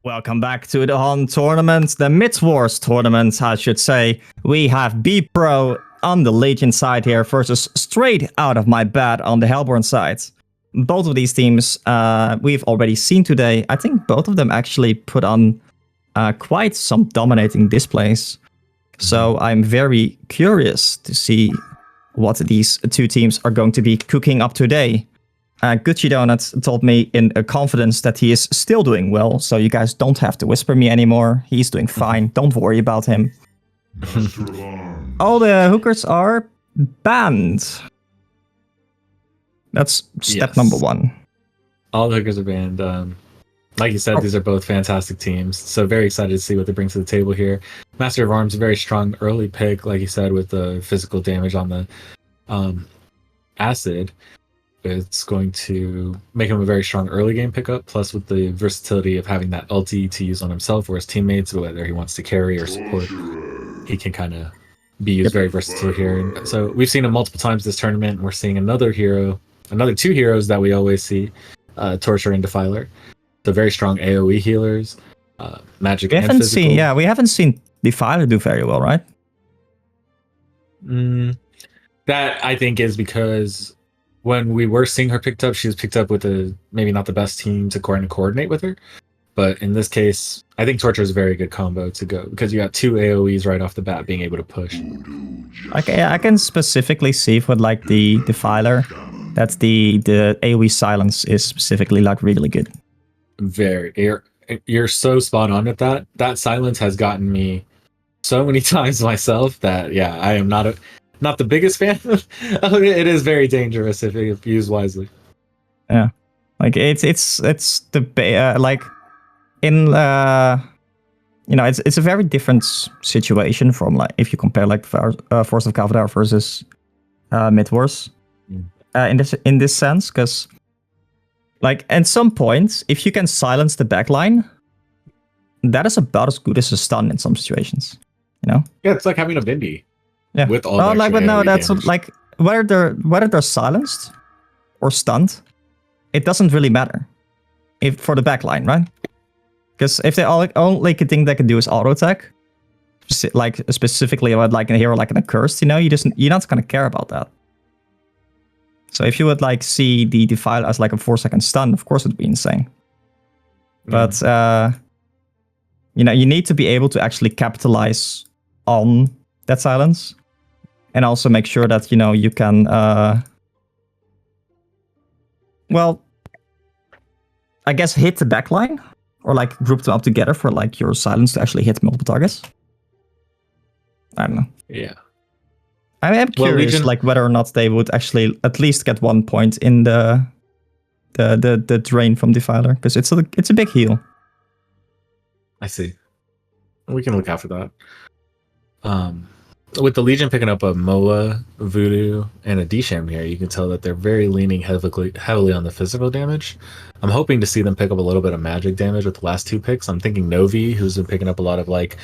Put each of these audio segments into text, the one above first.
Welcome back to the HoN tournament, the Midwars tournament, I should say. We have BPro on the Legion side here versus straight out of my bed on the Hellborn side. Both of these teams we've already seen today. I think both of them actually put on quite some dominating displays. So I'm very curious to see what these two teams are going to be cooking up today. Gucci Donut told me in confidence that he is still doing well, so you guys don't have to whisper me anymore. He's doing fine. Don't worry about him. All the hookers are banned. That's step number one. All the hookers are banned. Like you said, these are both fantastic teams, so very excited to see what they bring to the table here. Master of Arms, a very strong early pick, like you said, with the physical damage on the acid. It's going to make him a very strong early game pickup, plus with the versatility of having that ulti to use on himself or his teammates, whether he wants to carry or support, he can kind of be used very versatile here. And so we've seen him multiple times this tournament, and we're seeing another two heroes that we always see, Torture and Defiler. So very strong AoE healers, magic and physical. We haven't seen Defiler do very well, right? That I think is because when we were seeing her picked up, she was picked up with maybe not the best team to coordinate with her. But in this case, I think Torture is a very good combo to go because you got two AoEs right off the bat being able to push. Okay, I can specifically see for like the Defiler that the AoE silence is specifically like really good. You're so spot on with that. That silence has gotten me so many times myself that I am not the biggest fan. It is very dangerous if used wisely. Yeah, like it's the like in it's a very different situation from like if you compare like Force of Kavadar versus Midwars in this sense, because like at some point if you can silence the backline, that is about as good as a stun in some situations. You know? Yeah, it's like having a Bindi. Yeah. With all but no, that's damage. Like whether they're silenced or stunned, it doesn't really matter for the backline, right? Because if they only thing they can do is auto attack, like specifically about like a hero like an accursed, you're not gonna care about that. So if you would like see the Defiler as like a 4-second stun, of course it'd be insane. But you need to be able to actually capitalize on that silence. And also make sure that, you can, I guess hit the backline or like group them up together for like your silence to actually hit multiple targets. I don't know. Yeah. I am curious, Legion, like whether or not they would actually at least get 1 point in the drain from Defiler, because it's a big heal. I see. We can look out for that. With the Legion picking up a Moa, Voodoo, and a Disham here, you can tell that they're very leaning heavily on the physical damage. I'm hoping to see them pick up a little bit of magic damage with the last two picks. I'm thinking Novi, who's been picking up a lot of like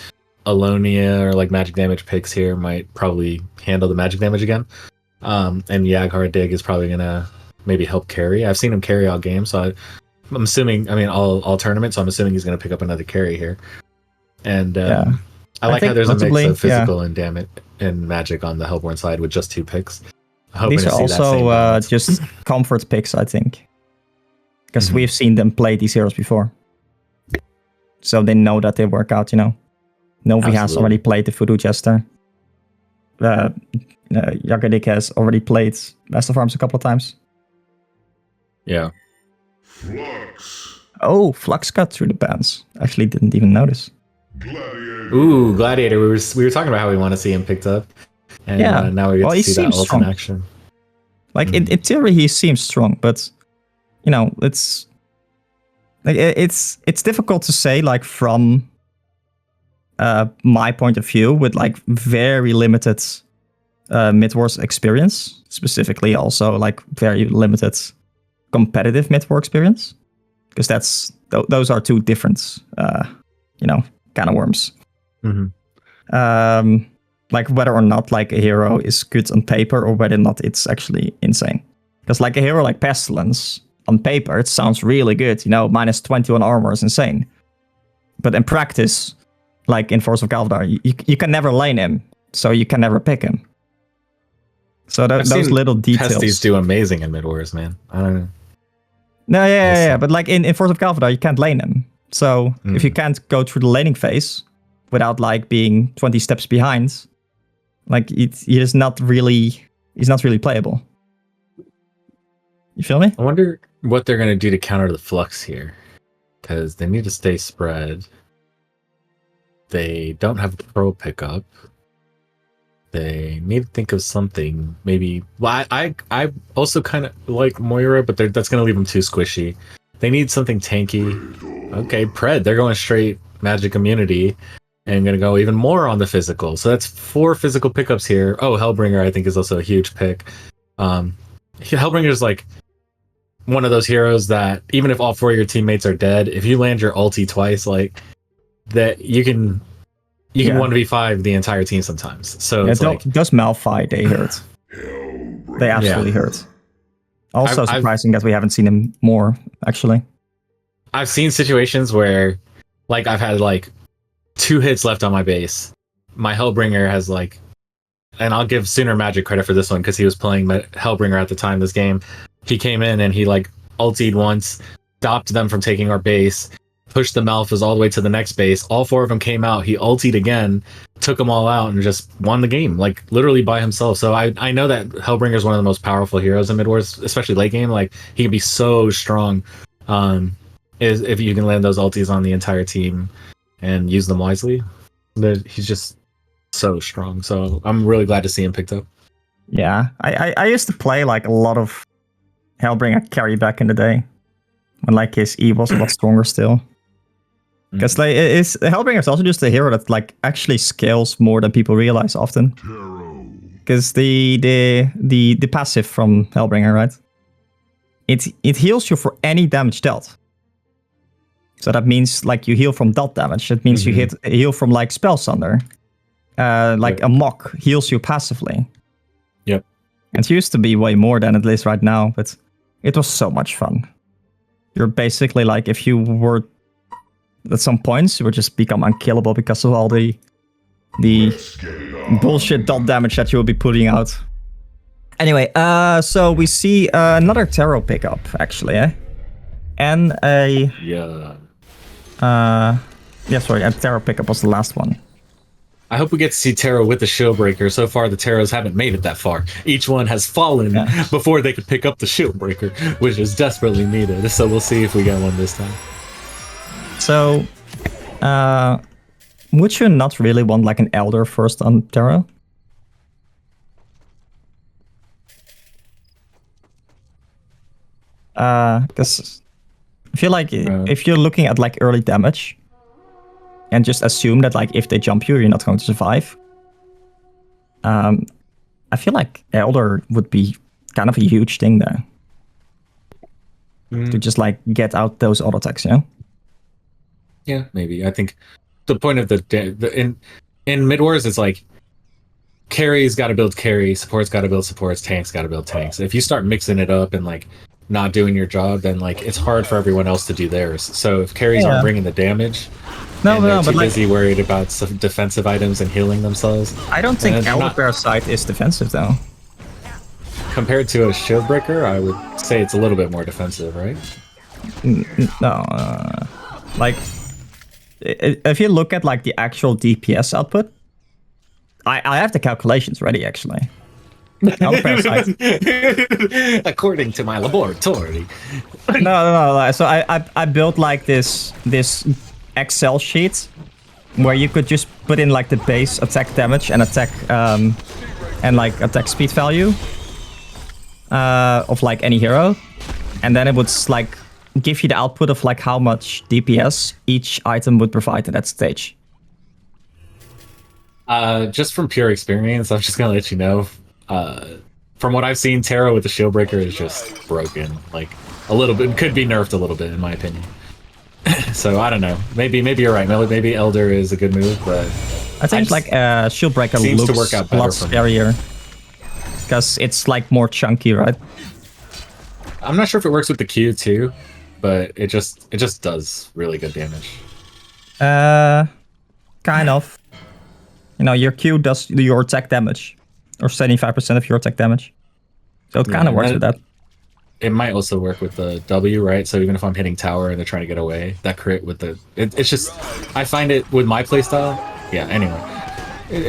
Alonia or like magic damage picks here, might probably handle the magic damage again. And Yaghar Dig is probably gonna maybe help carry. I've seen him carry all games, so I'm assuming, all tournaments, so I'm assuming he's gonna pick up another carry here. And I like how there's a mix of physical and damage and magic on the Hellborn side with just two picks. These are also just comfort picks, I think. Because we've seen them play these heroes before. So they know that they work out, Novi has already played the Voodoo Jester. Yaghar has already played Master of Arms a couple of times. Yeah. Flux. Oh, Flux got through the bans. Actually didn't even notice. Gladiator. Ooh, Gladiator. We were talking about how we want to see him picked up. And now we get to see that ult in action. Like in theory he seems strong, but it's difficult to say like from my point of view with like very limited Midwars experience, specifically also like very limited competitive Midwars experience, because those are two different kind of worms. Like whether or not like a hero is good on paper or whether or not it's actually insane. Because like a hero like Pestilence on paper, it sounds really good. -20 on armor is insane. But in practice, like in Force of Galvadar, you can never lane him, so you can never pick him. So those little details. Pesties do amazing in Midwars, man. I don't know. No, yeah. But like in Force of Galvadar, you can't lane him. So if you can't go through the laning phase without like being 20 steps behind, like he's not really playable. You feel me? I wonder what they're gonna do to counter the flux here, because they need to stay spread. They don't have a pro pickup. They need to think of something. Maybe. Well, I also kind of like Moira, but that's gonna leave them too squishy. They need something tanky. Okay, Pred. They're going straight magic immunity, and gonna go even more on the physical. So that's 4 physical pickups here. Oh, Hellbringer, I think, is also a huge pick. Hellbringer is like one of those heroes that even if all 4 of your teammates are dead, if you land your ulti twice, like that, you can 1v5 the entire team sometimes. So it's like, those Malphite, they hurt. They absolutely hurt. Also surprising that we haven't seen him more, actually. I've seen situations where, like, I've had like 2 hits left on my base. My Hellbringer has like, and I'll give Sooner Magic credit for this one because he was playing Hellbringer at the time this game. He came in and he like ultied once, stopped them from taking our base, pushed the Malphas all the way to the next base. All 4 of them came out. He ultied again, took them all out, and just won the game, like literally by himself. So I know that Hellbringer is one of the most powerful heroes in Midwars, especially late game. Like he can be so strong, if you can land those ultis on the entire team and use them wisely. He's just so strong. So I'm really glad to see him picked up. Yeah, I used to play like a lot of Hellbringer carry back in the day when like his E was a lot stronger still. Because like Hellbringer is also just a hero that like actually scales more than people realize often. Because the passive from Hellbringer, right? It heals you for any damage dealt. So that means like you heal from dot damage. That means you heal from like Spell Sunder. Like a mock heals you passively. Yep. It used to be way more than it is right now, but it was so much fun. You're basically like, if you were at some points, you would just become unkillable because of all the bullshit dot damage that you will be putting out. Anyway, so we see another Tarot pickup, actually, and a a Tarot pickup was the last one. I hope we get to see Tarot with the Shieldbreaker. So far, the Taros haven't made it that far. Each one has fallen before they could pick up the Shieldbreaker, which is desperately needed. So we'll see if we get one this time. So, would you not really want like an Elder first on Tarot? Because I feel like if you're looking at like early damage, and just assume that like if they jump you, you're not going to survive. I feel like Elder would be kind of a huge thing there. To just like get out those auto attacks, you know? Yeah, maybe. I think the point of in Midwars is like carry's got to build carry, support's got to build supports, tanks got to build tanks. If you start mixing it up and like not doing your job, then like it's hard for everyone else to do theirs. So if carries aren't bringing the damage, they're too busy worried about some defensive items and healing themselves. I don't think Elder Parasite is defensive though. Compared to a Shieldbreaker, I would say it's a little bit more defensive, right? No, like if you look at like the actual DPS output, I have the calculations ready actually. According to my laboratory. No. So I built like this Excel sheet where you could just put in like the base attack damage and attack speed value of like any hero, and then it would like give you the output of like how much DPS each item would provide at that stage. Just from pure experience, I'm just gonna let you know. From what I've seen, Tarot with the Shieldbreaker is just broken. Like a little bit, could be nerfed a little bit in my opinion. So I don't know. Maybe you're right. Maybe Elder is a good move, but I think like Shieldbreaker seems looks to work out a lot better scarier because it's like more chunky, right? I'm not sure if it works with the Q too, but it just does really good damage. Kind of. You know, your Q does your attack damage, or 75% of your attack damage. So it kind of works with that. It might also work with the W, right? So even if I'm hitting tower and they're trying to get away, that crit with the... it's just... I find it with my playstyle... Yeah, anyway.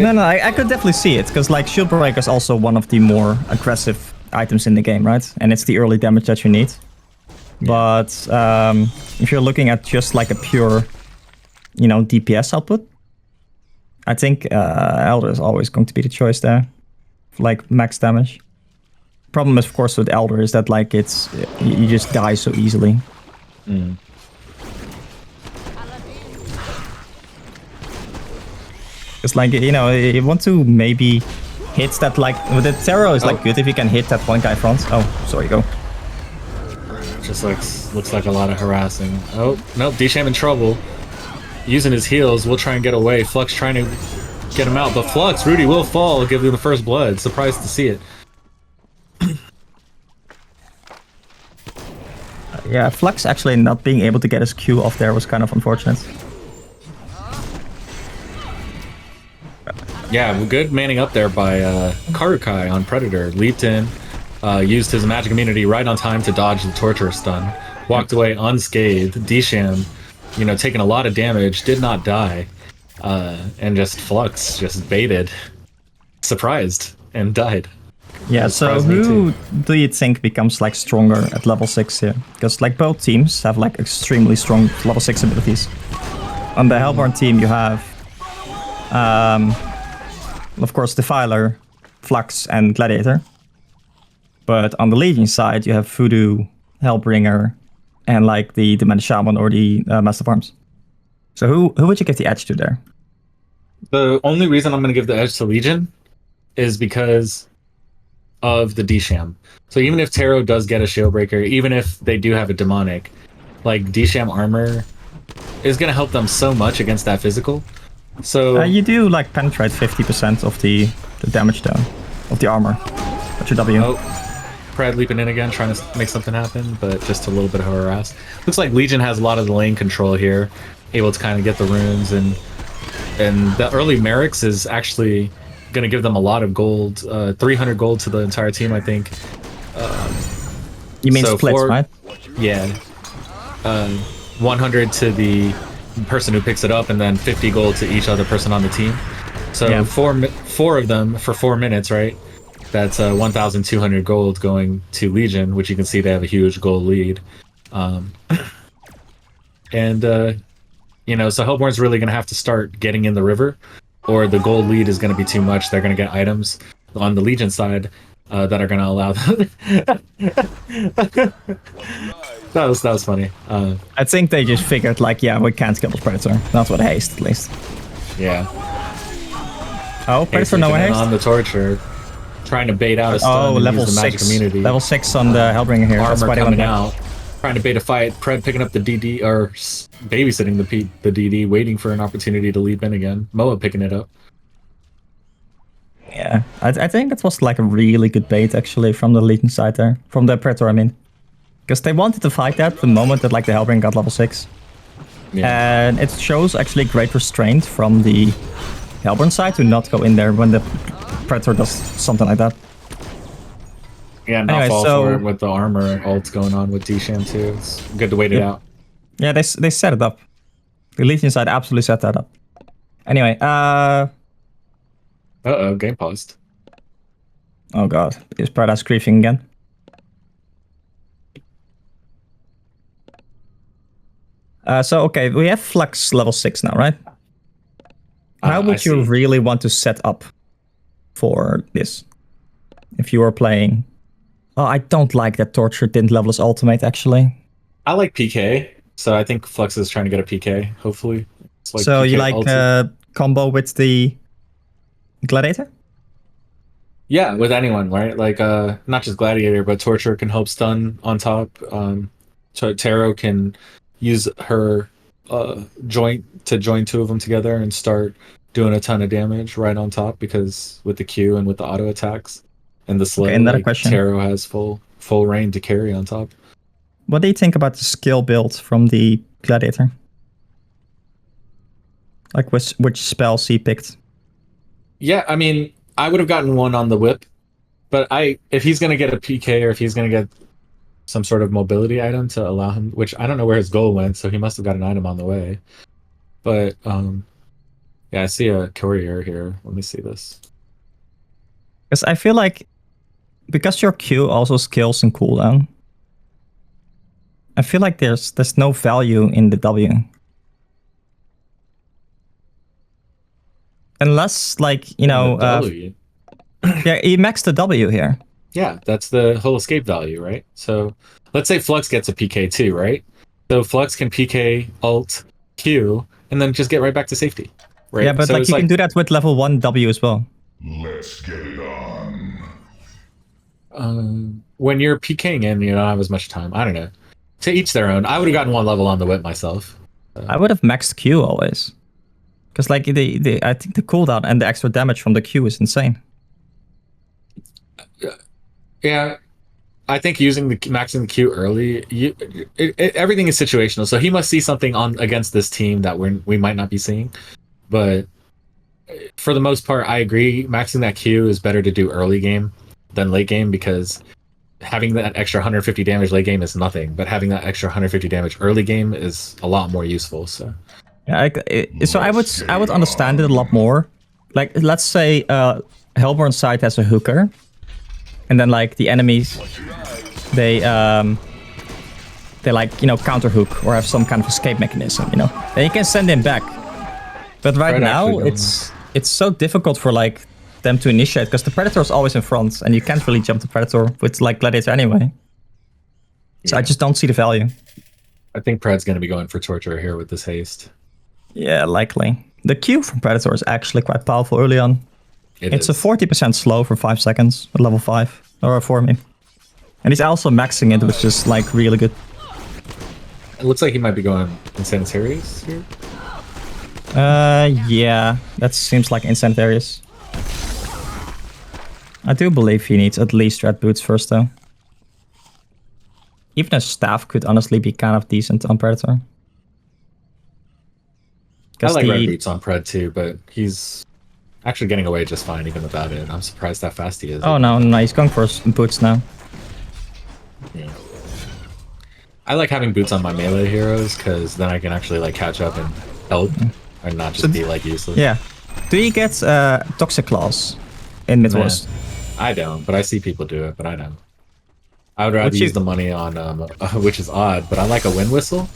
No, I could definitely see it, because like Shield Breaker is also one of the more aggressive items in the game, right? And it's the early damage that you need. Yeah. But if you're looking at just like a pure, you know, DPS output, I think Elder is always going to be the choice there. Like max damage. Problem is, of course, with Elder is that like it's you just die so easily. It's like, you know, you want to maybe hit that, like with the Terror is like good if you can hit that one guy front. Oh, sorry, go. Just looks like a lot of harassing. Oh nope, Dsham in trouble. Using his heals, we'll try and get away. Flux trying to get him out, but Flux, Rudy will fall, give him the first blood. Surprised to see it. Yeah, Flux actually not being able to get his Q off there was kind of unfortunate. Yeah, good manning up there by Karukai on Predator. Leaped in, used his magic immunity right on time to dodge the Torture stun. Walked away unscathed. Dsham, you know, taking a lot of damage, did not die. And just Flux just baited. Surprised and died. Yeah, so who do you think becomes like stronger at level 6 here? Because like both teams have like extremely strong level 6 abilities. On the Hellborn team you have, of course, Defiler, Flux, and Gladiator. But on the Legion side you have Voodoo, Hellbringer, and like the Demented Shaman or the Master of Arms. So who would you give the edge to there? The only reason I'm going to give the edge to Legion is because of the Dsham. So even if Taro does get a shield breaker, even if they do have a demonic, like Dsham armor is going to help them so much against that physical. So you do like penetrate 50% of the damage though, of the armor. What's your W? Oh, Pred leaping in again, trying to make something happen, but just a little bit of harass. Looks like Legion has a lot of the lane control here, able to kind of get the runes, and the early Merrick's is actually going to give them a lot of gold, 300 gold to the entire team, I think. You mean so splits, right? Yeah. 100 to the person who picks it up, and then 50 gold to each other person on the team. So yeah. four of them for 4 minutes, right? That's 1,200 gold going to Legion, which you can see they have a huge gold lead. You know, so Hellborn's really going to have to start getting in the river, or the gold lead is going to be too much. They're going to get items on the Legion side that are going to allow them. that was funny. I think they just figured, like, yeah, we can't kill the Predator. Not with haste, at least. Yeah. Oh, Predator, no haste? On the Torture, trying to bait out a stun. Oh, level 6. Level 6 on the Hellbringer here. Armor That's why they coming out. Trying to bait a fight. Pred picking up the DD, or babysitting the DD, waiting for an opportunity to leap in again. Moa picking it up. Yeah, I think that was like a really good bait actually from the Legion side there. From the Predator, I mean. Because they wanted to fight that the moment that like the Hellbringer got level 6. Yeah. And it shows actually great restraint from the Hellborn side to not go in there when the Predator does something like that. Yeah, not fall for it with the armor ults going on with Dsham too. It's good to wait it out. Yeah, they set it up. The Legion side absolutely set that up. Anyway, uh-oh, game paused. Oh god, is Paradise griefing again? So, okay, we have Flux level 6 now, right? How would you really want to set up for this? If you were playing... Oh, I don't like that Torture didn't level his ultimate, actually. I like PK, so I think Flux is trying to get a PK, hopefully. Like so PK you like combo with the Gladiator? Yeah, with anyone, right? Like, not just Gladiator, but Torture can help stun on top. Taro can use her joint to join two of them together and start doing a ton of damage right on top, because with the Q and with the auto attacks and the slow, like, Taro has full reign to carry on top. What do you think about the skill build from the Gladiator? Like which spells he picked. Yeah, I mean, I would have gotten one on the whip, but if he's gonna get a PK or if he's gonna get some sort of mobility item to allow him, which I don't know where his goal went, so he must have got an item on the way. But yeah, I see a courier here. Let me see this. Because I feel like because your Q also skills and cooldown, I feel like there's no value in the W. Unless, like, you know, yeah, he maxed the W here. Yeah, that's the whole escape value, right? So let's say Flux gets a PK too, right? So Flux can PK, ult, Q, and then just get right back to safety, right? Yeah, but so like you can do that with level 1 W as well. Let's get it on. When you're PKing in, you don't have as much time. I don't know. To each their own. I would have gotten one level on the whip myself. I would have maxed Q always. Because like I think the cooldown and the extra damage from the Q is insane. Yeah, I think using the maxing the Q early, everything is situational. So he must see something on against this team that we might not be seeing. But for the most part, I agree. Maxing that Q is better to do early game than late game because having that extra 150 damage late game is nothing, but having that extra 150 damage early game is a lot more useful. So yeah, so I would understand it a lot more. Like let's say Hellborn side has a hooker, and then like the enemies, they like, you know, counter hook or have some kind of escape mechanism, you know. Then you can send him back. But right now it's so difficult for like them to initiate because the Predator is always in front and you can't really jump the Predator with like Gladiator anyway. So I just don't see the value. I think Pred's going to be going for Torture here with this haste. Yeah, likely. The Q from Predator is actually quite powerful early on. It's a 40% slow for 5 seconds at level 5 or for me. And he's also maxing it, which is like really good. It looks like he might be going Incendiaries here. Yeah, that seems like Incendiaries. I do believe he needs at least red boots first, though. Even a staff could honestly be kind of decent on Predator. I like red boots on Pred too, but he's actually getting away just fine even without it. I'm surprised how fast he is. Oh no, he's going for boots now. Yeah. I like having boots on my melee heroes because then I can actually like catch up and help and not just be like useless. Yeah. Do you get Toxic Claws in Midwars? I don't, but I see people do it, but I don't. I would rather use the money on, which is odd, but I like a wind whistle.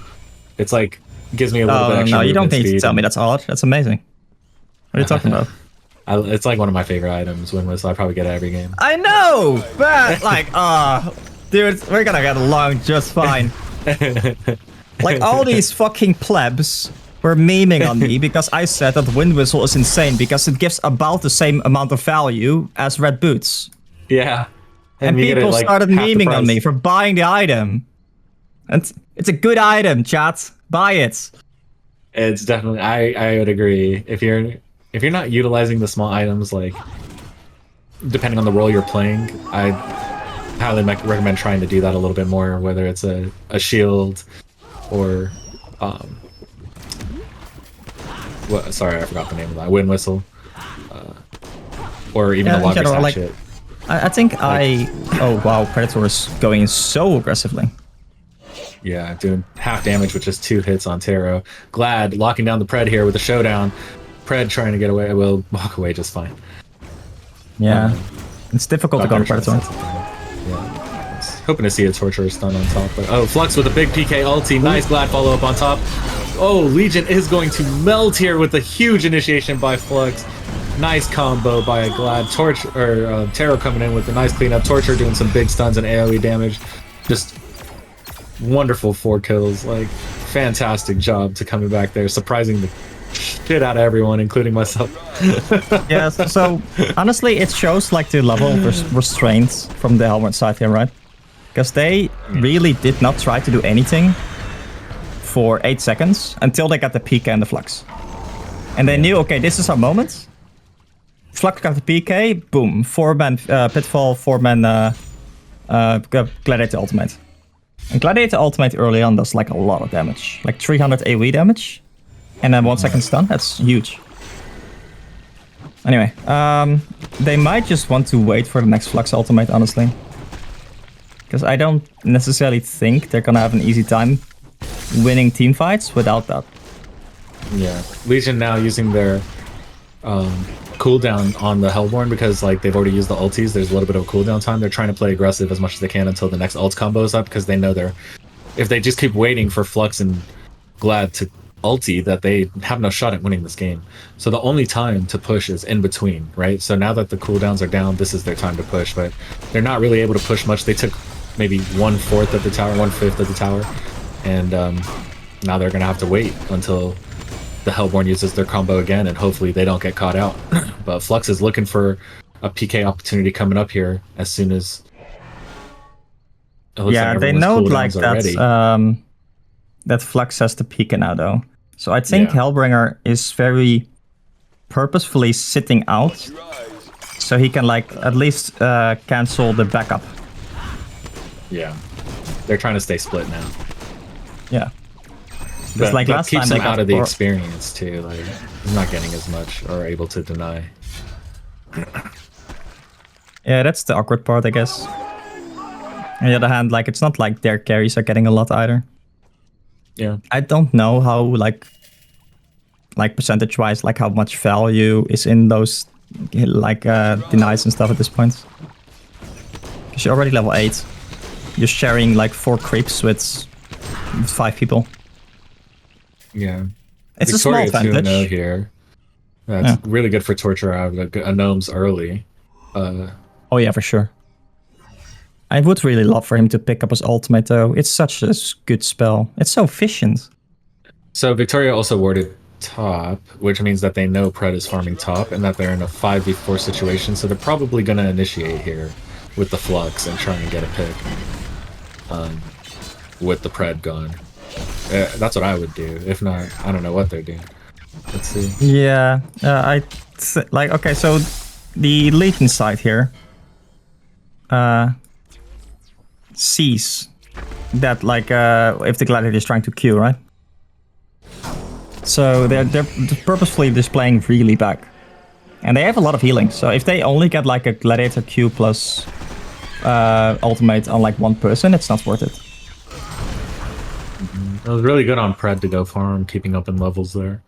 It's like, gives me a little bit extra no, you don't need speed. to tell me that's odd. That's amazing. What are you talking about? It's like one of my favorite items, wind whistle. I probably get it every game. I know, but like, dude, we're gonna get along just fine. Like all these fucking plebs were memeing on me because I said that wind whistle is insane because it gives about the same amount of value as red boots. Yeah. And people started memeing on me for buying the item. And it's a good item, chat. Buy it. It's definitely, I would agree. If you're not utilizing the small items, like depending on the role you're playing, I highly recommend trying to do that a little bit more, whether it's a shield or sorry, I forgot the name of that. Wind whistle. Or even a longer hatchet. I think oh wow, Predator is going so aggressively. Yeah, doing half damage with just 2 hits on Taro. Glad locking down the Pred here with a showdown. Pred trying to get away, will walk away just fine. Yeah, it's difficult to go on Predator. Yeah, hoping to see a Torture stun on top. But Flux with a big PK ulti. Nice Glad follow up on top. Oh, Legion is going to melt here with a huge initiation by Flux. Nice combo by a Glad. Taro coming in with a nice cleanup. Torture doing some big stuns and AoE damage. Just wonderful 4 kills. Like, fantastic job to coming back there. Surprising the shit out of everyone, including myself. Yeah, so honestly, it shows like the level of restraint from the Hellborn side here, right? Because they really did not try to do anything for 8 seconds until they got the PK and the Flux. And they knew, okay, this is our moment. Flux got the PK, boom, 4-man Pitfall, 4-man Gladiator Ultimate. And Gladiator Ultimate early on does like a lot of damage, like 300 AoE damage. And then 1 second stun, that's huge. Anyway, they might just want to wait for the next Flux ultimate, honestly. Because I don't necessarily think they're gonna have an easy time winning team fights without that. Yeah, Legion now using their cooldown on the Hellborn because like they've already used the ultis. There's a little bit of cooldown time. They're trying to play aggressive as much as they can until the next ult combo is up because they know if they just keep waiting for Flux and Glad to ulti, that they have no shot at winning this game. So the only time to push is in between, right? So now that the cooldowns are down, this is their time to push, but they're not really able to push much. They took maybe 1/4 of the tower, 1/5 of the tower, and now they're gonna have to wait until the Hellborn uses their combo again, and hopefully they don't get caught out. But Flux is looking for a PK opportunity coming up here as soon as it looks yeah, like they know like already. that Flux has the PK now though. So I think Yeah. Hellbringer is very purposefully sitting out so he can like at least cancel the backup. Yeah, they're trying to stay split now. Yeah. But like that last keeps time him they out got of the four- experience too. Like he's not getting as much or able to deny. Yeah, that's the awkward part, I guess. On the other hand, like it's not like their carries are getting a lot either. Yeah, I don't know how like percentage-wise, like how much value is in those like denies and stuff at this point. Because you're already level 8. You're sharing like 4 creeps with 5 people. yeah. It's Victoria a small advantage. 2-0 here. That's really good for Torture out of a Gnomes early. Oh yeah, for sure. I would really love for him to pick up his ultimate though. It's such a good spell. It's so efficient. So Victoria also warded top, which means that they know Pred is farming top and that they're in a 5v4 situation. So they're probably going to initiate here with the Flux and try and get a pick with the Pred gone. That's what I would do. If not, I don't know what they're doing. Let's see. Yeah, okay, so the Legion side here sees that like if the Gladiator is trying to Q, right? So they're purposefully displaying really back, and they have a lot of healing. So if they only get like a Gladiator Q plus ultimate on like one person, it's not worth it. It was really good on Pred to go farm, keeping up in levels there.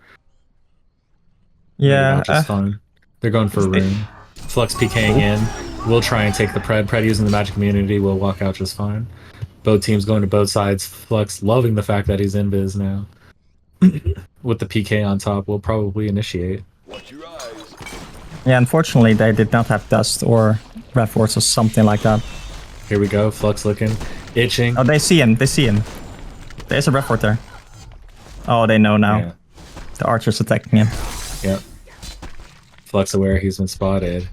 Yeah, just fine. They're going for Rune. Flux PKing in. We'll try and take the Pred. Pred using the magic immunity will walk out just fine. Both teams going to both sides. Flux loving the fact that he's in biz now. With the PK on top, we'll probably initiate. Yeah, unfortunately they did not have Dust or Red Wars or something like that. Here we go. Flux looking. Itching. Oh, they see him. They see him. There's a Red Ward there. Oh, they know now. Yeah. The archer's attacking him. Yep. Flux aware he's been spotted.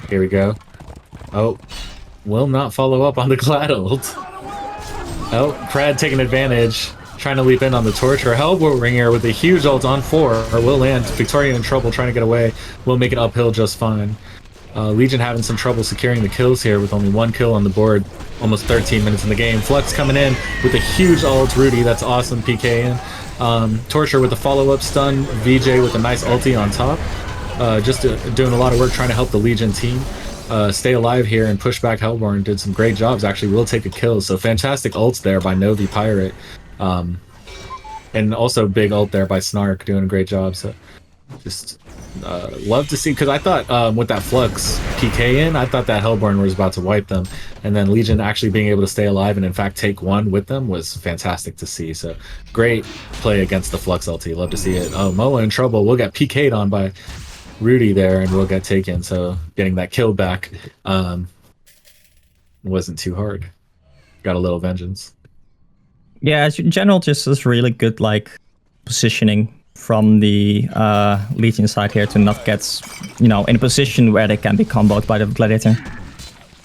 Here we go. Oh, will not follow up on the Glad ult. Oh, Pred taking advantage, trying to leap in on the Torture. Hellbringer with a huge ult on 4, or will land. Victoria in trouble, trying to get away. Will make it uphill just fine. Legion having some trouble securing the kills here with only 1 kill on the board. Almost 13 minutes in the game. Flux coming in with a huge ult. Rudy, that's awesome. PK in. Torture with a follow-up stun. VJ with a nice ulti on top. Just doing a lot of work trying to help the Legion team stay alive here and push back Hellborn. Did some great jobs. Actually will take a kill. So fantastic ults there by Novi Pirate. And also big ult there by Snark, doing a great job. So just love to see, because I thought with that Flux PK in, I thought that Hellborn was about to wipe them, and then Legion actually being able to stay alive and in fact take one with them was fantastic to see. So great play against the Flux LT. Love to see it. Oh, Moa in trouble. We'll get PK'd on by Rudy there and we'll get taken. So getting that kill back wasn't too hard. Got a little vengeance. Yeah, in general, just is really good like positioning from the Legion side here to not get, in a position where they can be comboed by the Gladiator.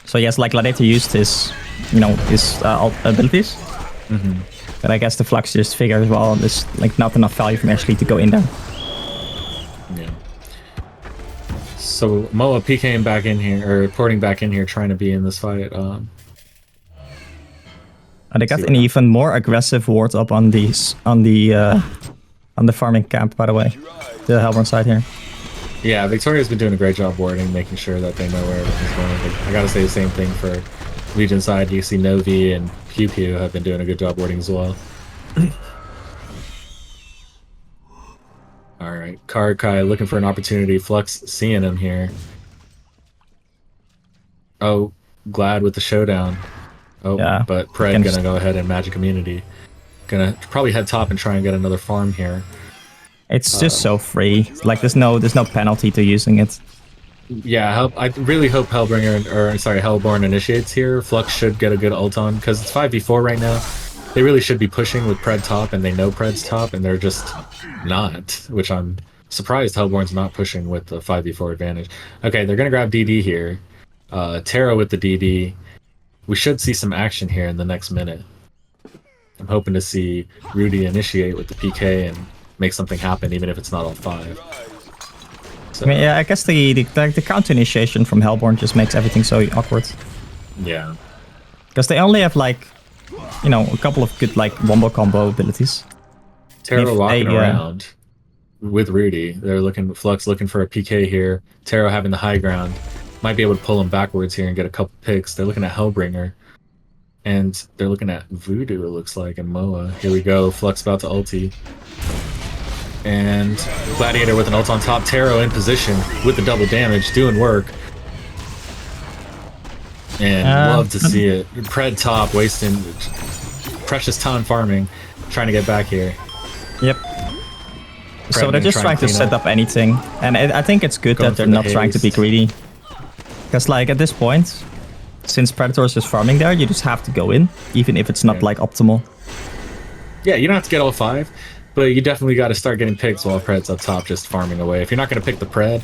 So yes, like Gladiator used his, his abilities. Mm-hmm. But I guess the Flux just figured, well, there's like not enough value for me actually to go in there. Yeah. So Moa PKing back in here, or porting back in here, trying to be in this fight. And they got an even more aggressive ward up on the farming camp, by the way. The Hellborn side here. Yeah, Victoria's been doing a great job warding, making sure that they know where everything's going. I gotta say the same thing for Legion side. You see Novi and Pew Pew have been doing a good job warding as well. Alright, Karakai looking for an opportunity. Flux seeing him here. Oh, Glad with the showdown. Oh, yeah, but Pred gonna go ahead and Magic Immunity. Gonna probably head top and try and get another farm here. It's just so free. Like there's no penalty to using it. Yeah, I really hope Hellborn initiates here. Flux should get a good ult on because it's 5v4 right now. They really should be pushing with Pred top, and they know Pred's top, and they're just not. Which I'm surprised Hellborn's not pushing with the 5v4 advantage. Okay, they're gonna grab DD here. Taro with the DD. We should see some action here in the next minute. I'm hoping to see Rudy initiate with the PK and make something happen, even if it's not all 5. So, I mean, yeah, I guess the counter initiation from Hellborn just makes everything so awkward. Yeah. Because they only have like, you know, a couple of good like wombo combo abilities. Taro walking around with Rudy. They're Flux looking for a PK here. Taro having the high ground. Might be able to pull him backwards here and get a couple picks. They're looking at Hellbringer. And they're looking at Voodoo, it looks like, and Moa. Here we go. Flux about to ulti. And Gladiator with an ult on top. Taro in position with the double damage, doing work. And love to see it. Pred top, wasting precious time farming, trying to get back here. Yep. So they're just trying to set up anything. And I think it's good that they're not trying to be greedy. Because like at this point, since Predator is just farming there, you just have to go in, even if it's not like optimal. Yeah, you don't have to get all 5, but you definitely got to start getting picks while Pred's up top just farming away. If you're not going to pick the Pred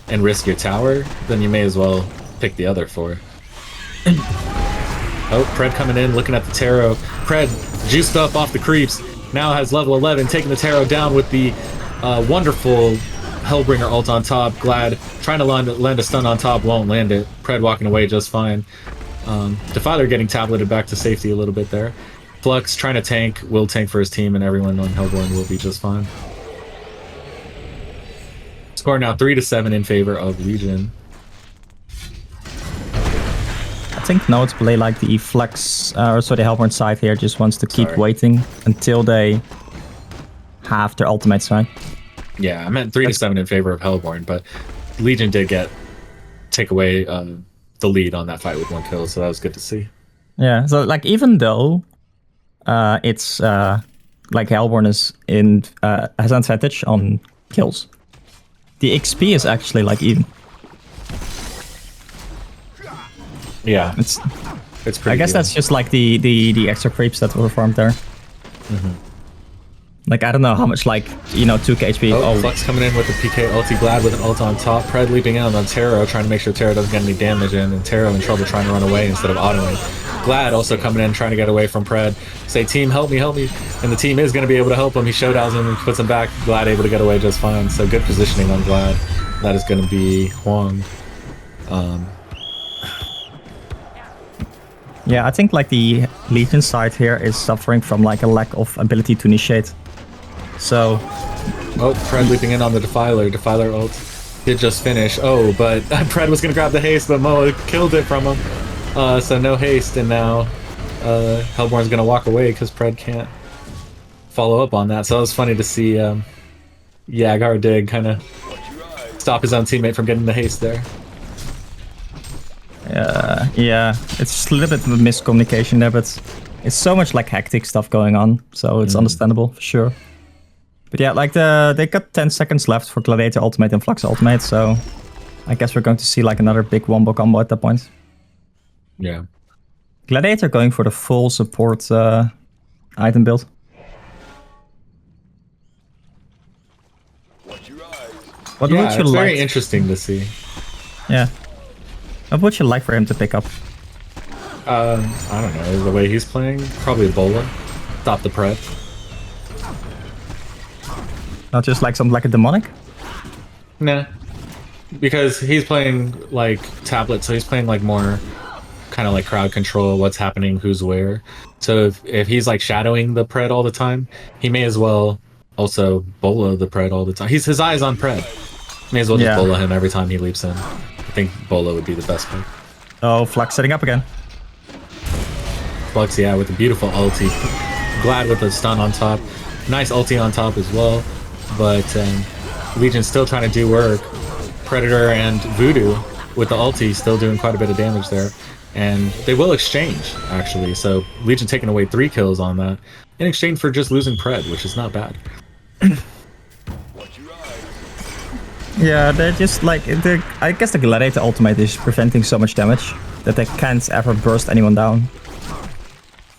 and risk your tower, then you may as well pick the other 4. Oh, Pred coming in, looking at the Taro. Pred juiced up off the creeps, now has level 11, taking the Taro down with the wonderful Hellbringer ult on top. Glad trying to land a stun on top, won't land it. Pred walking away just fine. Defiler getting tableted back to safety a little bit there. Flux trying to tank, will tank for his team, and everyone on Hellborn will be just fine. Score now 3-7 in favor of Legion. I think notably like the Flux, the Hellborn side here just wants to keep waiting until they have their ultimates, right? Yeah, I meant 3-7 in favor of Hellborn, but Legion did take away the lead on that fight with 1 kill, so that was good to see. Yeah, so like even though it's like Hellborn is has an advantage on kills, the XP is actually like even. Yeah, it's pretty. I guess that's just like the extra creeps that were farmed there. Mm-hmm. Like, I don't know how much, like, you know, 2k HP. Oh, Flux coming in with the PK ulti. Glad with an ult on top. Pred leaping in on Taro, trying to make sure Taro doesn't get any damage in. And Taro in trouble trying to run away instead of autoing. Glad also coming in, trying to get away from Pred. Say, team, help me, help me. And the team is going to be able to help him. He showdowns him and puts him back. Glad able to get away just fine. So good positioning on Glad. That is going to be HoN. Yeah, I think, like, the Legion side here is suffering from, like, a lack of ability to initiate. So... Oh, Pred leaping in on the Defiler. Defiler ult did just finish. Oh, but Pred was going to grab the haste, but Moa killed it from him. So no haste, and now Hellborn's going to walk away because Pred can't follow up on that. So it was funny to see Yagar Dig kind of stop his own teammate from getting the haste there. Yeah, it's just a little bit of a miscommunication there, but it's so much, like, hectic stuff going on, so it's understandable, for sure. But yeah, like, they got 10 seconds left for Gladiator ultimate and Flux ultimate, so I guess we're going to see, like, another big wombo combo at that point. Yeah. Gladiator going for the full support item build. What would you it's like? very interesting to see. Yeah. What would you like for him to pick up? I don't know, the way he's playing, probably Ebola. Stop the Pred. Not just like something like a demonic? Nah. Because he's playing like tablet, so he's playing like more kind of like crowd control what's happening, who's where. So if he's like shadowing the Pred all the time, he may as well also bolo the Pred all the time. His eye is on Pred. May as well just bolo him every time he leaps in. I think bolo would be the best pick. Oh, Flux setting up again. Flux, yeah, with a beautiful ulti. Glad with the stun on top. Nice ulti on top as well. But Legion's still trying to do work. Predator and Voodoo with the ulti still doing quite a bit of damage there. And they will exchange, actually. So Legion taking away 3 kills on that in exchange for just losing Pred, which is not bad. Yeah, they're just like, I guess the Gladiator ultimate is preventing so much damage that they can't ever burst anyone down.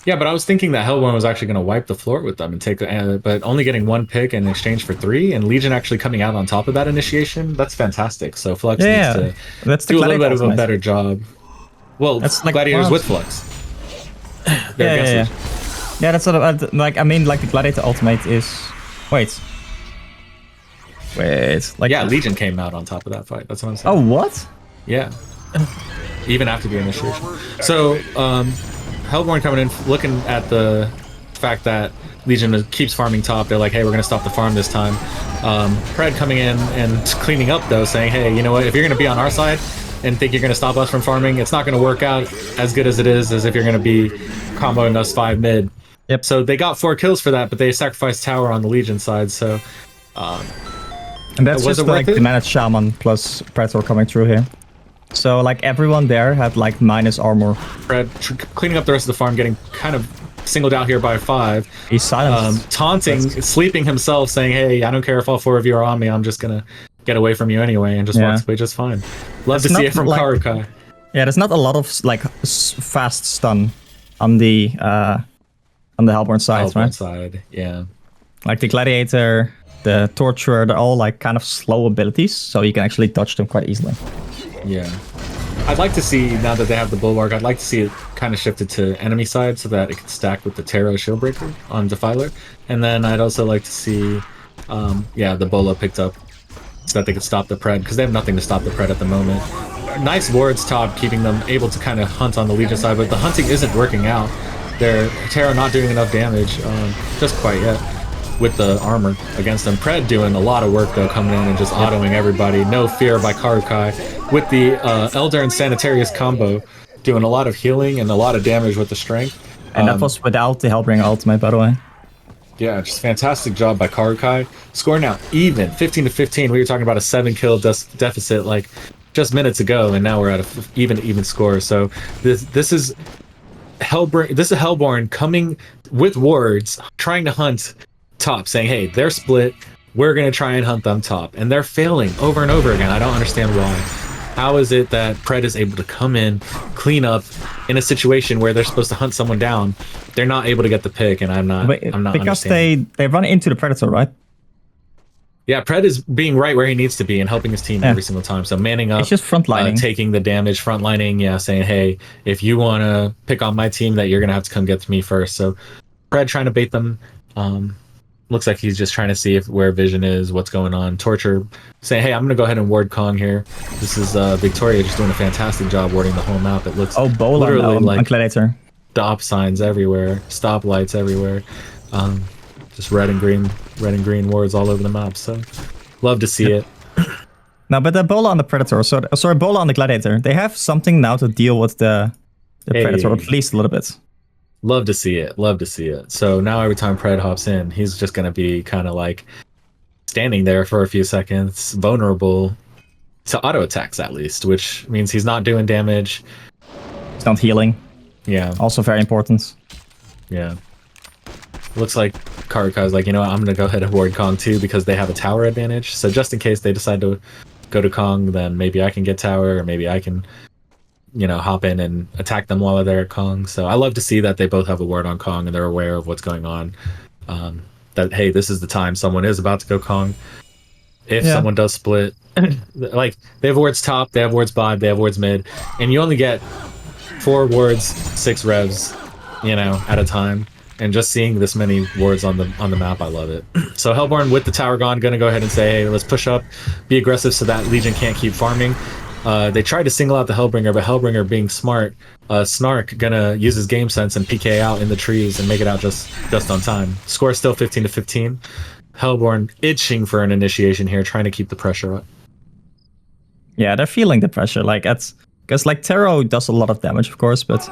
Yeah, but I was thinking that Hellborn was actually going to wipe the floor with them and take, but only getting 1 pick in exchange for 3, and Legion actually coming out on top of that initiation. That's fantastic. So Flux needs to do a little bit of a better job. Well, that's like Gladiators with Flux. Yeah, that's sort of like, I mean, like the Gladiator ultimate is. Wait, like yeah, Legion came out on top of that fight. That's what I'm saying. Oh, what? Yeah, even after the initiation. So Hellborn coming in, looking at the fact that Legion keeps farming top. They're like, hey, we're gonna stop the farm this time. Pred coming in and cleaning up though, saying, hey, you know what? If you're gonna be on our side and think you're gonna stop us from farming, it's not gonna work out as good as it is as if you're gonna be comboing us 5 mid. Yep. So they got 4 kills for that, but they sacrificed tower on the Legion side. So. And that's just like the managed Shaman plus Predator coming through here. So like everyone there had like minus armor. Pred cleaning up the rest of the farm, getting kind of singled out here by 5. He's silenced. Taunting, sleeping himself, saying, hey, I don't care if all 4 of you are on me, I'm just gonna get away from you anyway, and just walks away just fine. Love to see it from like, Karukai. Yeah, there's not a lot of like fast stun on the Hellborn side, right? Side, yeah. Like the Gladiator, the Torturer, they're all like kind of slow abilities, so you can actually dodge them quite easily. Yeah. I'd like to see, now that they have the Bulwark, I'd like to see it kind of shifted to enemy side so that it can stack with the Terra Shieldbreaker on Defiler. And then I'd also like to see, the Bola picked up so that they could stop the Pred, because they have nothing to stop the Pred at the moment. Nice wards top, keeping them able to kind of hunt on the Legion side, but the hunting isn't working out. Their Terra not doing enough damage, just quite yet, with the armor against them. Pred doing a lot of work though, coming in and just autoing everybody. No fear by Karukai with the Elder and Sanitarius combo, doing a lot of healing and a lot of damage with the strength. And that was without the Hellbringer ultimate, by the way. Yeah, just fantastic job by Karukai. Score now even 15-15. We were talking about a 7-kill deficit like just minutes ago, and now we're at a even score. So this is Hellborn coming with wards, trying to hunt top, saying, hey, they're split, we're gonna try and hunt them top, and they're failing over and over again. I don't understand why. How is it that Pred is able to come in, clean up in a situation where they're supposed to hunt someone down? They're not able to get the pick, and I'm not because they run into the Predator, right? Yeah, Pred is being right where he needs to be and helping his team every single time. So manning up, it's just frontlining, taking the damage, frontlining, saying, hey, if you want to pick on my team, that you're gonna have to come get to me first. So Pred trying to bait them. Looks like he's just trying to see where Vision is, what's going on. Torture saying, hey, I'm going to go ahead and ward Kong here. This is Victoria just doing a fantastic job warding the whole map. It looks literally like stop signs everywhere, stop lights everywhere. Just red and green wards all over the map. So love to see it. Now, but the Bola on the Predator, sorry, Bola on the Gladiator, they have something now to deal with the Predator, at least a little bit. Love to see it. Love to see it. So now every time Pred hops in, he's just going to be kind of like standing there for a few seconds, vulnerable to auto attacks at least, which means he's not doing damage. He's not healing. Yeah. Also very important. Yeah. Looks like Karukai's like, you know what, I'm going to go ahead and ward Kong too because they have a tower advantage. So just in case they decide to go to Kong, then maybe I can get tower, or maybe I can hop in and attack them while they're at Kong. So I love to see that they both have a ward on Kong and they're aware of what's going on. That, hey, this is the time someone is about to go Kong. If someone does split, like they have wards top, they have wards bottom, they have wards mid, and you only get 4 wards, 6 revs, at a time. And just seeing this many wards on the map, I love it. So Hellborn with the tower gone, gonna go ahead and say, hey, let's push up, be aggressive so that Legion can't keep farming. They tried to single out the Hellbringer, but Hellbringer being smart, Snark gonna use his game sense and PK out in the trees and make it out just on time. Score still 15-15. Hellborn itching for an initiation here, trying to keep the pressure up. Yeah, they're feeling the pressure. Like because like Taro does a lot of damage, of course, but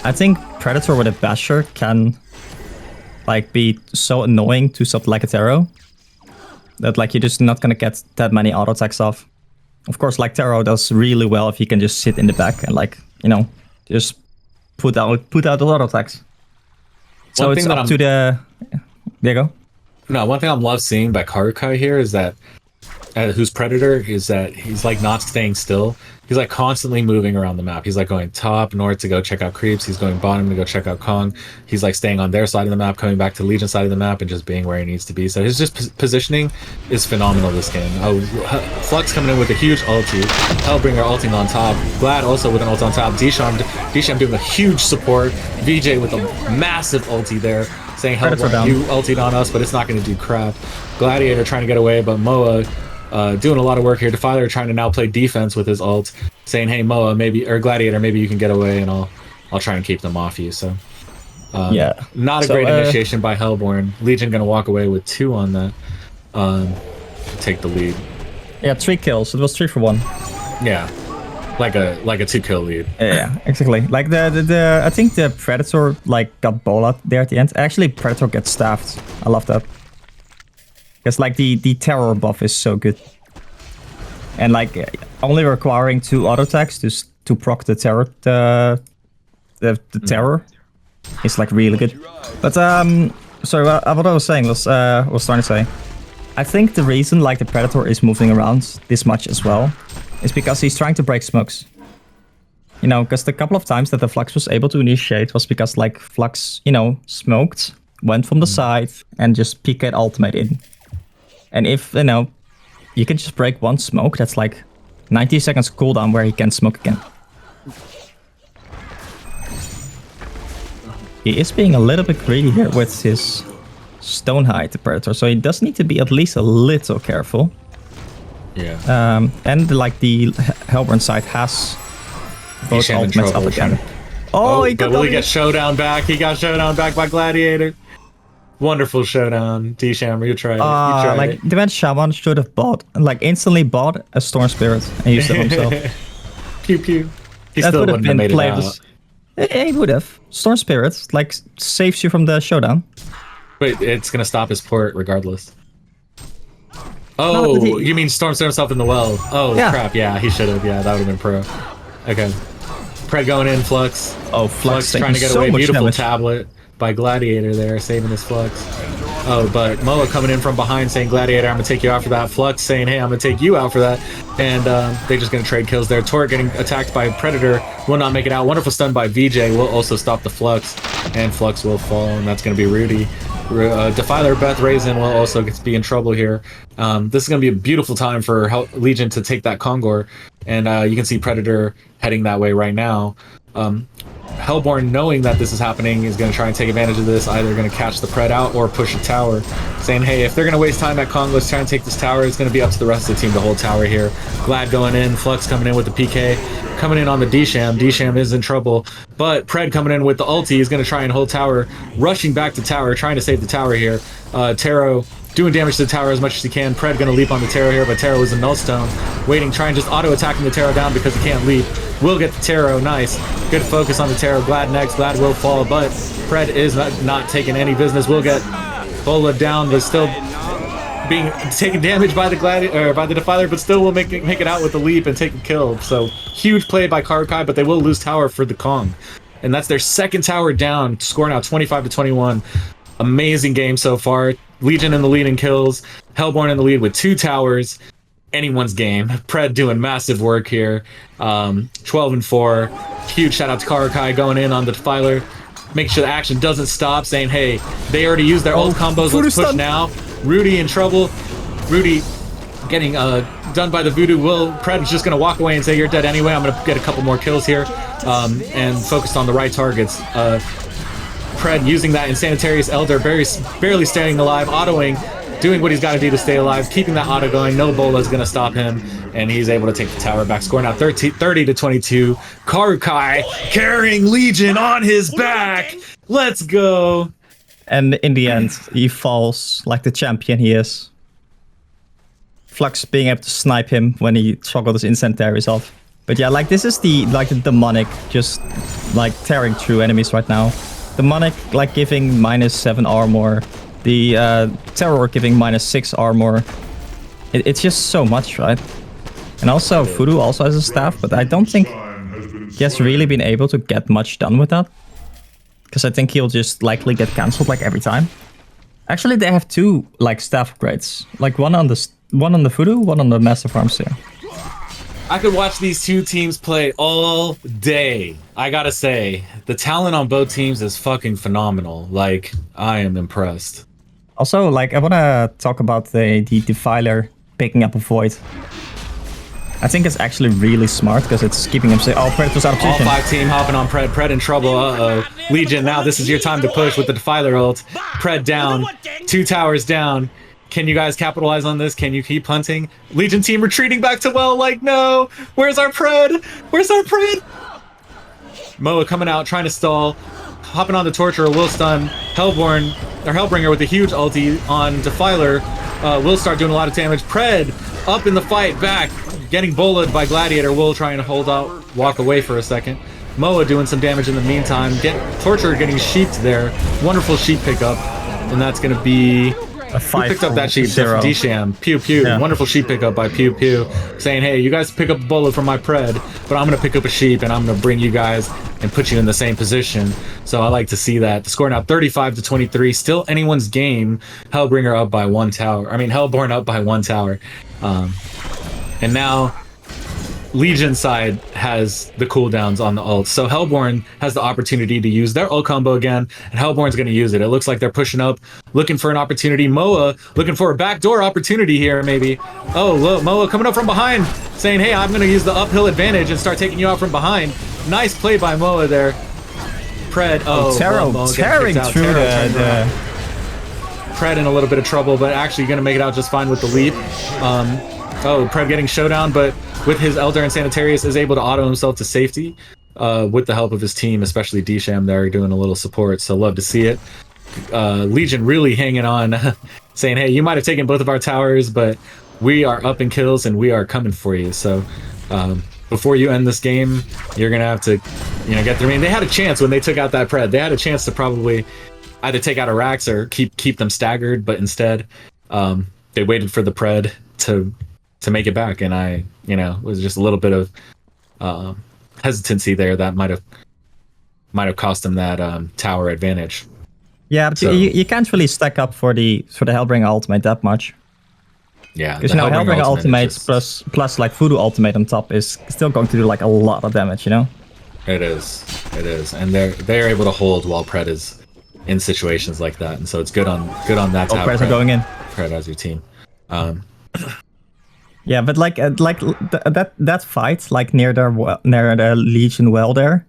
I think Predator with a Basher can like be so annoying to something like a Taro that like you're just not gonna get that many auto attacks off. Of course, like Taro does really well if he can just sit in the back and like, you know, just put out the auto attacks. So it's up to the... There you go. No, one thing I'm love seeing by Karukai here is that who's Predator is that he's like not staying still. He's like constantly moving around the map. He's like going top, north to go check out creeps. He's going bottom to go check out Kong. He's like staying on their side of the map, coming back to Legion side of the map, and just being where he needs to be. So his just positioning is phenomenal this game. Oh, Flux coming in with a huge ulti. Hellbringer ulting on top. Glad also with an ult on top. Disham doing a huge support. VJ with a massive ulti there, saying Hellbringer, you ultied on us, but it's not going to do crap. Gladiator trying to get away, but Moa doing a lot of work here. Defiler trying to now play defense with his ult, saying, "Hey Moa, maybe or Gladiator, maybe you can get away, and I'll try and keep them off you." So, yeah, not a great initiation by Hellborn. Legion gonna walk away with 2 on that. Take the lead. Yeah, 3 kills. It was 3 for 1. Yeah, like a 2-kill lead. Yeah, exactly. Like the I think the Predator like got bola there at the end. Actually, Predator gets staffed. I love that. Because like the terror buff is so good, and like only requiring 2 auto attacks to proc the terror terror is like really good. But sorry, what I was saying was trying to say, I think the reason like the Predator is moving around this much as well is because he's trying to break smokes. You know, because the couple of times that the Flux was able to initiate was because like Flux, you know, smoked, went from the side and just PK'd ultimate in. And if, you know, you can just break 1 smoke, that's like 90 seconds cooldown where he can smoke again. He is being a little bit greedy here with his Stonehide, the Predator, so he does need to be at least a little careful. Yeah. And like the Hellborn side has both ultimates up again. Oh, he but will he get showdown back? He got showdown back by Gladiator. Wonderful showdown, D-Sham. You tried it. Like the man Shaman should have instantly bought a Storm Spirit and used it himself. Pew pew. He that still wouldn't have made it out. He would have. Storm Spirit like saves you from the showdown. Wait, it's gonna stop his port regardless. Oh, you mean Storm set himself in the well? Oh yeah. Crap! Yeah, he should have. Yeah, that would have been pro. Okay. Pred going in, Flux. Oh, Flux trying to get away. Beautiful tablet by Gladiator there, saving his Flux. Oh, but Moa coming in from behind saying, Gladiator, I'm going to take you out for that. Flux saying, hey, I'm going to take you out for that. And they're just going to trade kills there. Torque getting attacked by Predator, will not make it out. Wonderful stun by VJ, will also stop the Flux. And Flux will fall, and that's going to be Rudy. Defiler Beth Raisin will also be in trouble here. This is going to be a beautiful time for Legion to take that Kongor. And you can see Predator heading that way right now. Hellborn, knowing that this is happening, is going to try and take advantage of this, either going to catch the Pred out or push a tower, saying, hey, if they're going to waste time at Kong, let's try and take this tower. It's going to be up to the rest of the team to hold tower here. Glad going in, Flux coming in with the PK, coming in on the D-Sham. D-Sham is in trouble, but Pred coming in with the ulti is going to try and hold tower, rushing back to tower, trying to save the tower here. Taro doing damage to the tower as much as he can. Pred going to leap on the Taro here, but Taro is a nullstone, waiting, trying just auto-attacking the Taro down because he can't leap. Will get the Taro, nice. Good focus on the Taro. Glad next, Glad will fall, but Pred is not taking any business. Will get Bola down, but still being taken damage by the by the Defiler, but still will make it out with the leap and take a kill. So huge play by Karukai, but they will lose tower for the Kong, and that's their second tower down. Score now 25-21. Amazing game so far. Legion in the lead in kills. Hellborn in the lead with 2 towers. Anyone's game. Pred doing massive work here. 12-4. Huge shout out to Karukai going in on the Defiler. Make sure the action doesn't stop, saying, hey, they already used their ult combos. Let's push now. Rudy in trouble. Rudy getting done by the Voodoo. Pred is just going to walk away and say, you're dead anyway. I'm going to get a couple more kills here and focused on the right targets. Pred using that Insanitarius Elder, barely staying alive, autoing, doing what he's got to do to stay alive, keeping that auto going. No Bola's going to stop him, and he's able to take the tower back. Score now 30 to 22. Karukai carrying Legion on his back. Let's go. And in the end, he falls like the champion he is. Flux being able to snipe him when he toggled his incendiaries off. But yeah, like this is the demonic just like tearing through enemies right now. Demonic like giving -7 armor. The terror giving -6 armor. It's just so much, right? And also Voodoo also has a staff, but I don't think he has really been able to get much done with that. Because I think he'll just likely get cancelled like every time. Actually, they have 2 like staff upgrades, like one on the Voodoo, one on the Master Farms here. I could watch these 2 teams play all day. I gotta say, the talent on both teams is fucking phenomenal. Like, I am impressed. Also, like, I want to talk about the Defiler picking up a Void. I think it's actually really smart because it's keeping him safe. Oh, Predator's out of position. All 5 team hopping on Pred. Pred in trouble. Uh-oh. Legion, now this is your time to push with the Defiler ult. Pred down. 2 towers down. Can you guys capitalize on this? Can you keep hunting? Legion team retreating back to well, like, no. Where's our Pred? Where's our Pred? Moa coming out, trying to stall. Hopping on the Torturer, will stun. Hellbringer with a huge ulti on Defiler. Will start doing a lot of damage. Pred up in the fight, back. Getting bullied by Gladiator. Will trying to hold out, walk away for a second. Moa doing some damage in the meantime. Torturer getting sheeped there. Wonderful sheep pickup. And that's going to be... Who picked up that sheep? D-Sham. Pew Pew. Yeah. Wonderful sheep pickup by Pew Pew. Saying, hey, you guys pick up a bullet from my Pred, but I'm going to pick up a sheep and I'm going to bring you guys and put you in the same position. So I like to see that. The score now 35 to 23. Still anyone's game. Hellbringer up by 1 tower. I mean, Hellborn up by 1 tower. And now Legion side has the cooldowns on the ult. So Hellborn has the opportunity to use their ult combo again, and Hellborn's going to use it. It looks like they're pushing up, looking for an opportunity. Moa looking for a backdoor opportunity here, maybe. Oh, look, Moa coming up from behind, saying, hey, I'm going to use the uphill advantage and start taking you out from behind. Nice play by Moa there. Pred, tearing through the... Pred in a little bit of trouble, but actually going to make it out just fine with the leap. Pred getting showdown, but with his Elder and Sanitarius is able to auto himself to safety with the help of his team, especially D-Sham there doing a little support, so love to see it. Legion really hanging on, saying, hey, you might have taken both of our towers, but we are up in kills and we are coming for you. So before you end this game, you're going to have to get through. I mean, they had a chance when they took out that Pred. They had a chance to probably either take out a Rax or keep them staggered, but instead they waited for the Pred to make it back, and it was just a little bit of hesitancy there that might have cost them that tower advantage. Yeah, but so, you can't really stack up for the Hellbringer ultimate that much. Yeah, because Hellbringer ultimate plus like Voodoo ultimate on top is still going to do like a lot of damage, It is, and they're able to hold while Pred is in situations like that, and so it's good on that. Oh, Preds are going in. Pred as your team. Yeah, but that fight, like near the Legion well there.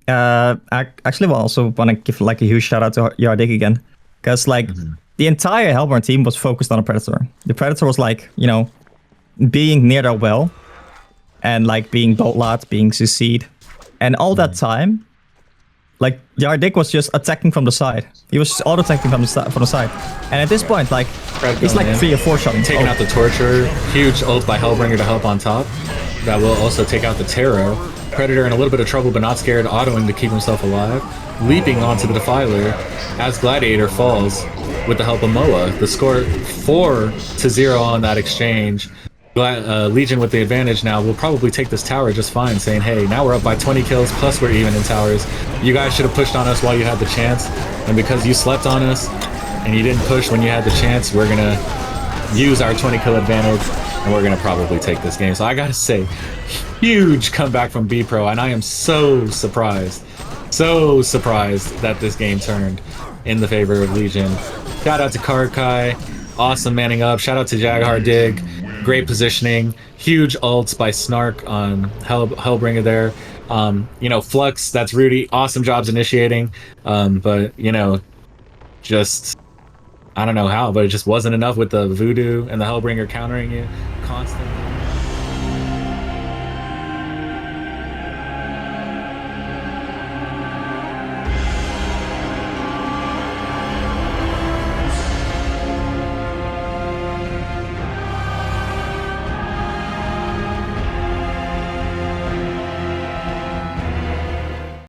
I actually also want to give like a huge shout out to Yardik again, because the entire Hellborn team was focused on a Predator. The Predator was like being near their well, and like being Boltlat, being CC'd, and all that time, like Yardik was just attacking from the side. He was auto attacking from the side, and at this point, like he's like 3 or 4 shots. Taking out the Torture, huge ult by Hellbringer to help on top. That will also take out the Tarot. Predator in a little bit of trouble, but not scared, autoing to keep himself alive. Leaping onto the Defiler as Gladiator falls with the help of Moa. The score 4-0 on that exchange. Legion with the advantage now will probably take this tower just fine, saying, hey, now we're up by 20 kills, plus we're even in towers. You guys should have pushed on us while you had the chance, and because you slept on us and you didn't push when you had the chance, we're gonna use our 20 kill advantage and we're gonna probably take this game. So I gotta say, huge comeback from BPro, and I am so surprised that this game turned in the favor of Legion. Shout out to Karkai, awesome manning up. Shout out to Jaghar Dig. Great positioning, huge ults by Snark on Hellbringer there. Flux, that's Rudy, awesome jobs initiating. But just I don't know how, but it just wasn't enough with the Voodoo and the Hellbringer countering you constantly.